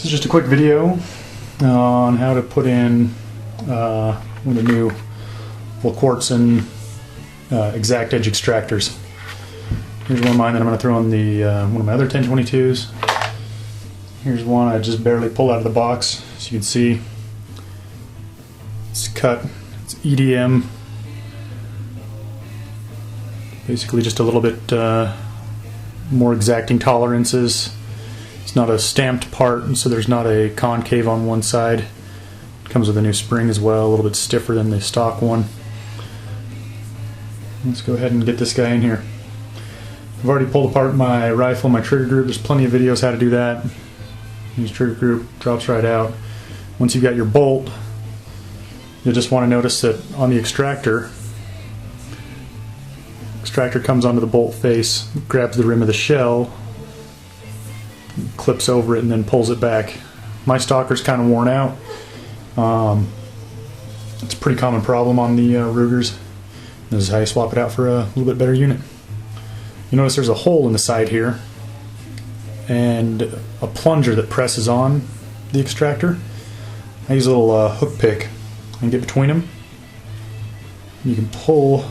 This is just a quick video on how to put in one of the new Volquartsen Exact Edge Extractors. Here's one of mine that I'm going to throw on the one of my other 1022s. Here's one I just barely pulled out of the box. As you can see, it's cut. It's EDM. Basically just a little bit more exacting tolerances. It's not a stamped part, so there's not a concave on one side. It comes with a new spring as well, a little bit stiffer than the stock one. Let's go ahead and get this guy in here. I've already pulled apart my rifle and my trigger group. There's plenty of videos how to do that. Use trigger group, drops right out. Once you've got your bolt, you'll just want to notice that on the extractor comes onto the bolt face, grabs the rim of the shell, clips over it, and then pulls it back. My stalker's kind of worn out. It's a pretty common problem on the Rugers. This is how you swap it out for a little bit better unit. You notice there's a hole in the side here and a plunger that presses on the extractor. I use a little hook pick and get between them. You can pull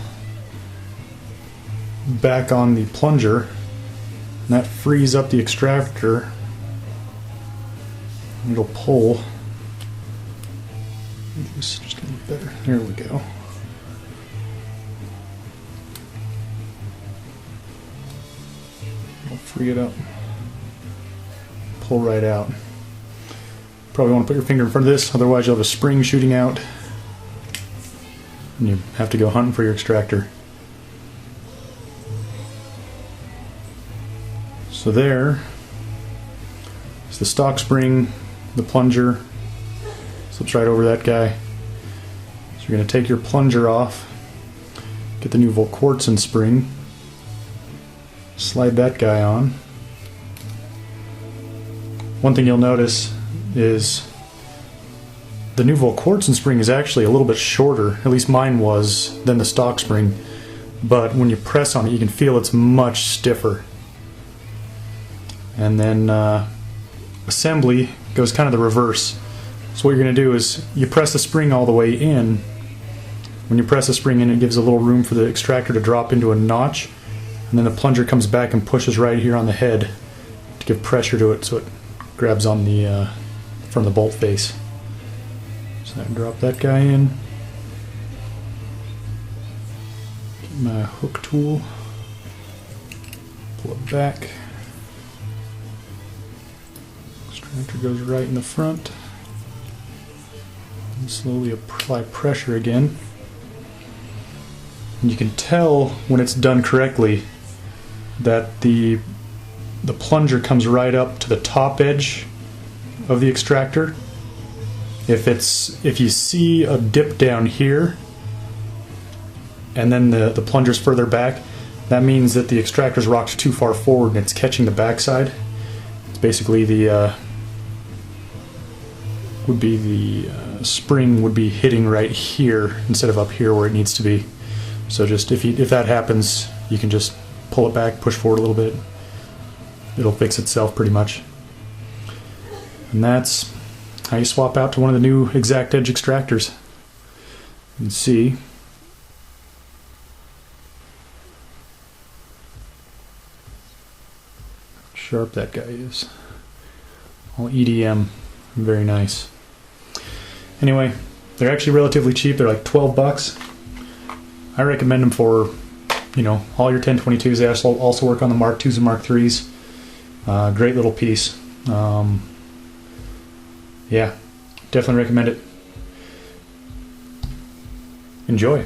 back on the plunger, and that frees up the extractor. It'll pull. Just a little better. There we go. I'll free it up. Pull right out. Probably want to put your finger in front of this, otherwise you'll have a spring shooting out and you have to go hunting for your extractor. So there is the stock spring, the plunger slips right over that guy. So you're going to take your plunger off, get the new Volquartsen spring, slide that guy on. One thing you'll notice is the new Volquartsen spring is actually a little bit shorter, at least mine was, than the stock spring, but when you press on it you can feel it's much stiffer. And then assembly goes kind of the reverse. So what you're going to do is you press the spring all the way in. When you press the spring in, it gives a little room for the extractor to drop into a notch, and then the plunger comes back and pushes right here on the head to give pressure to it so it grabs on the from the bolt face. So I can drop that guy in. Get my hook tool, pull it back. Extractor goes right in the front. And slowly apply pressure again. And you can tell when it's done correctly that the plunger comes right up to the top edge of the extractor. If you see a dip down here and then the plunger's further back, that means that the extractor's rocked too far forward and it's catching the backside. It's basically the spring would be hitting right here instead of up here where it needs to be. So just if that happens, you can just pull it back, push forward a little bit. It'll fix itself pretty much. And that's how you swap out to one of the new Exact Edge Extractors. You can see how sharp that guy is. All EDM, very nice. Anyway, they're actually relatively cheap. They're like 12 bucks. I recommend them for, you know, all your 1022s. They also work on the Mark IIs and Mark IIIs. Great little piece. Yeah, definitely recommend it. Enjoy.